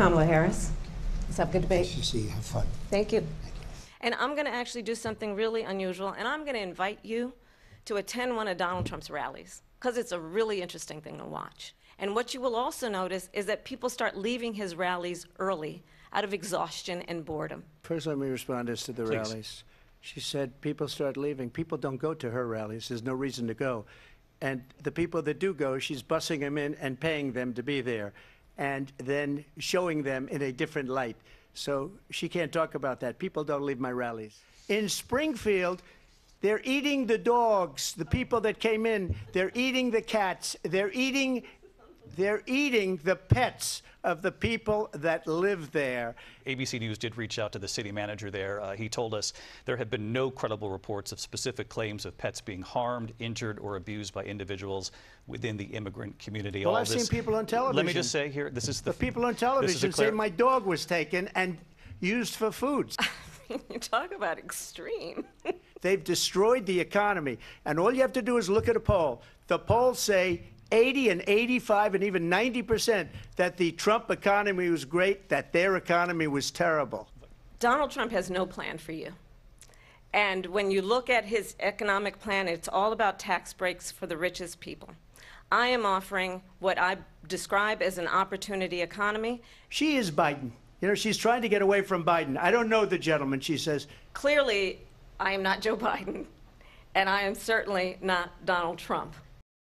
Kamala Harris. Let's have a good debate. Nice to see you. Have fun. Thank you. And I'm going to actually do something really unusual, and I'm going to invite you to attend one of Donald Trump's rallies, because it's a really interesting thing to watch. And what you will also notice is that people start leaving his rallies early out of exhaustion and boredom. First, let me respond as to the rallies. She said people start leaving. People don't go to her rallies. There's no reason to go. And the people that do go, she's bussing them in and paying them to be there, and then showing them in a different light. So she can't talk about that. People don't leave my rallies. In Springfield, they're eating the dogs, the people that came in. They're eating the cats. They're eating the pets of the people that live there. ABC News did reach out to the city manager there. He told us there have been no credible reports of specific claims of pets being harmed, injured, or abused by individuals within the immigrant community. Well, I've seen people on television. Let me just say here, this is the people on television say my dog was taken and used for food. You talk about extreme. They've destroyed the economy. And all you have to do is look at a poll. The polls say 80 and 85 and even 90% that the Trump economy was great, that their economy was terrible. Donald Trump has no plan for you. And when you look at his economic plan, it's all about tax breaks for the richest people. I am offering what I describe as an opportunity economy. She is Biden. You know, she's trying to get away from Biden. I don't know the gentleman, she says. Clearly, I am not Joe Biden, and I am certainly not Donald Trump.